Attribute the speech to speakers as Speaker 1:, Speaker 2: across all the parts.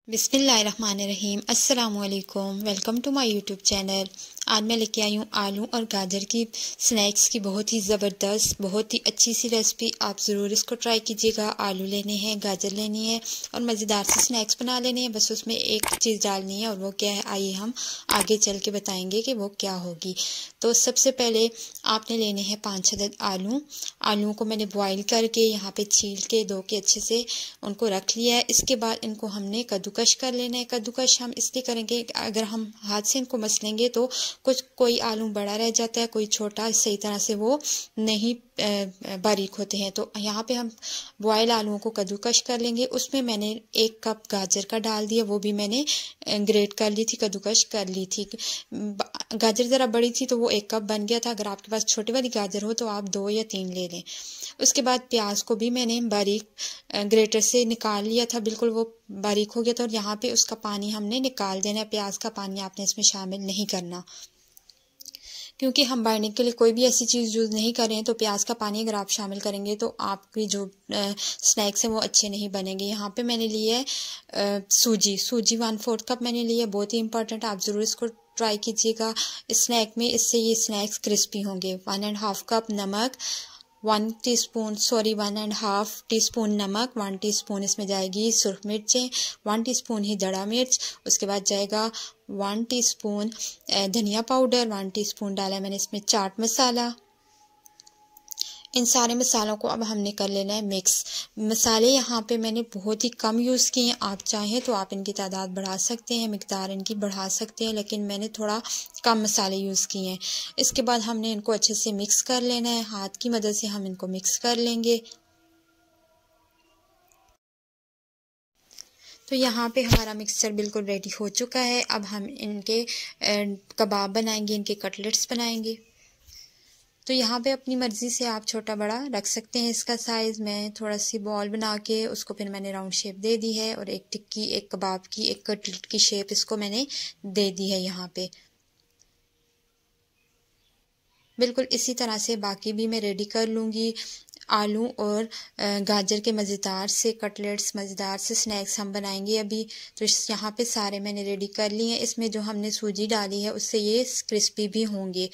Speaker 1: बिस्मिल्लाहिर्रहमानिर्रहीम। अस्सलामुअलैकुम। Welcome to my YouTube channel. आज मैं लेके आई हूँ आलू और गाजर की स्नैक्स की बहुत ही ज़बरदस्त, बहुत ही अच्छी सी रेसिपी। आप ज़रूर इसको ट्राई कीजिएगा। आलू लेने हैं, गाजर लेनी है और मज़ेदार से स्नैक्स बना लेने हैं। बस उसमें एक चीज़ डालनी है और वो क्या है, आइए हम आगे चल के बताएंगे कि वो क्या होगी। तो सबसे पहले आपने लेने हैं 5 अदद आलू। आलूओं को मैंने बॉयल करके यहाँ पे छील के धो के अच्छे से उनको रख लिया है। इसके बाद इनको हमने कद्दूकश कर लेना है। कद्दूकश हम इसलिए करेंगे, अगर हम हाथ से इनको मसलेंगे तो कोई आलू बड़ा रह जाता है, कोई छोटा, सही तरह से वो नहीं बारीक होते हैं। तो यहाँ पे हम बॉयल आलूओं को कद्दूकश कर लेंगे। उसमें मैंने 1 कप गाजर का डाल दिया, वो भी मैंने ग्रेट कर ली थी, कद्दूकश कर ली थी। गाजर ज़रा बड़ी थी तो वो 1 कप बन गया था। अगर आपके पास छोटी वाली गाजर हो तो आप 2 या 3 ले लें। उसके बाद प्याज को भी मैंने बारीक ग्रेटर से निकाल लिया था, बिल्कुल वो बारीक हो गया था। और यहाँ पे उसका पानी हमने निकाल देना है। प्याज का पानी आपने इसमें शामिल नहीं करना, क्योंकि हम बाइंडिंग के लिए कोई भी ऐसी चीज़ यूज़ नहीं कर रहे हैं। तो प्याज का पानी अगर आप शामिल करेंगे तो आपकी जो स्नैक्स हैं वो अच्छे नहीं बनेंगे। यहाँ पे मैंने लिया है सूजी 1/4 कप मैंने लिया। बहुत ही इंपॉर्टेंट, आप ज़रूर इसको ट्राई कीजिएगा स्नैक में, इससे ये स्नैक्स क्रिस्पी होंगे। 1.5 कप नमक, 1 1/2 टीस्पून नमक, 1 टीस्पून इसमें जाएगी सुरख मिर्चें, 1 टीस्पून ही दड़ा मिर्च। उसके बाद जाएगा 1 टीस्पून धनिया पाउडर, 1 टीस्पून डाला है मैंने इसमें चाट मसाला। इन सारे मसालों को अब हमने कर लेना है मिक्स। मसाले यहाँ पे मैंने बहुत ही कम यूज़ किए हैं। आप चाहें तो आप इनकी तादाद बढ़ा सकते हैं, मिकदार इनकी बढ़ा सकते हैं, लेकिन मैंने थोड़ा कम मसाले यूज़ किए हैं। इसके बाद हमने इनको अच्छे से मिक्स कर लेना है। हाथ की मदद से हम इनको मिक्स कर लेंगे। तो यहाँ पे हमारा मिक्सचर बिल्कुल रेडी हो चुका है। अब हम इनके कबाब बनाएंगे, इनके कटलेट्स बनाएंगे। तो यहाँ पे अपनी मर्ज़ी से आप छोटा बड़ा रख सकते हैं इसका साइज़। मैं थोड़ा सी बॉल बना के उसको फिर मैंने राउंड शेप दे दी है, और एक टिक्की, एक कबाब की, एक कटलेट की शेप इसको मैंने दे दी है। यहाँ पे बिल्कुल इसी तरह से बाकी भी मैं रेडी कर लूँगी। आलू और गाजर के मज़ेदार से कटलेट्स, मज़ेदार से स्नैक्स हम बनाएंगे अभी। तो यहाँ पे सारे मैंने रेडी कर लिए हैं। इसमें जो हमने सूजी डाली है उससे ये क्रिस्पी भी होंगे।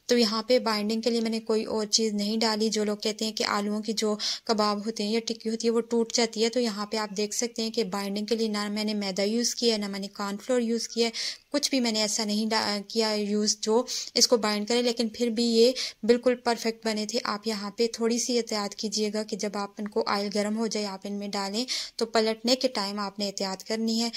Speaker 1: तो यहाँ पे बाइंडिंग के लिए मैंने कोई और चीज़ नहीं डाली। जो लोग कहते हैं कि आलूओं की जो कबाब होते हैं या टिक्की होती है वो टूट जाती है, तो यहाँ पे आप देख सकते हैं कि बाइंडिंग के लिए ना मैंने मैदा यूज़ किया है, ना मैंने कॉर्नफ्लोर यूज़ किया है। कुछ भी मैंने ऐसा नहीं किया यूज़ जो इसको बाइंड करे, लेकिन फिर भी ये बिल्कुल परफेक्ट बने थे। आप यहाँ पे थोड़ी सी एहतियात कीजिएगा कि जब आप इनको ऑयल गर्म हो जाए आप इनमें डालें तो पलटने के टाइम आपने एहतियात करनी है।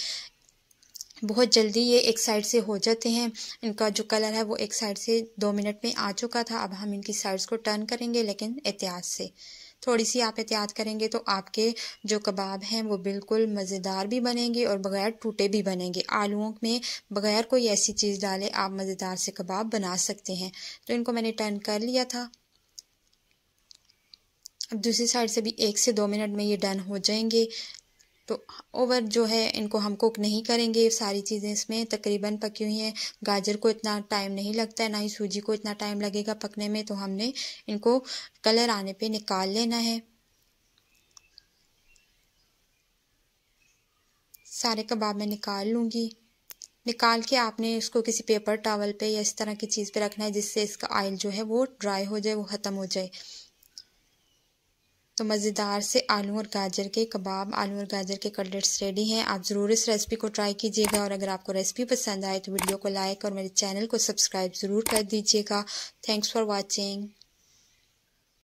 Speaker 1: बहुत जल्दी ये एक साइड से हो जाते हैं। इनका जो कलर है वो एक साइड से 2 मिनट में आ चुका था। अब हम इनकी साइड्स को टर्न करेंगे, लेकिन एहतियात से। थोड़ी सी आप एहतियात करेंगे तो आपके जो कबाब हैं वो बिल्कुल मज़ेदार भी बनेंगे और बग़ैर टूटे भी बनेंगे। आलूओं में बग़ैर कोई ऐसी चीज़ डाले आप मज़ेदार से कबाब बना सकते हैं। तो इनको मैंने टर्न कर लिया था। अब दूसरी साइड से भी 1 से 2 मिनट में ये डन हो जाएंगे। तो ओवर जो है इनको हम कुक नहीं करेंगे। सारी चीज़ें इसमें तकरीबन पकी हुई हैं। गाजर को इतना टाइम नहीं लगता है, ना ही सूजी को इतना टाइम लगेगा पकने में। तो हमने इनको कलर आने पे निकाल लेना है। सारे कबाब मैं निकाल लूँगी। निकाल के आपने इसको किसी पेपर टॉवल पे या इस तरह की चीज़ पे रखना है, जिससे इसका ऑयल जो है वो ड्राई हो जाए, वो ख़त्म हो जाए। तो मज़ेदार से आलू और गाजर के कबाब, आलू और गाजर के कटलेट्स रेडी हैं। आप ज़रूर इस रेसिपी को ट्राई कीजिएगा, और अगर आपको रेसिपी पसंद आए तो वीडियो को लाइक और मेरे चैनल को सब्सक्राइब ज़रूर कर दीजिएगा। Thanks for watching.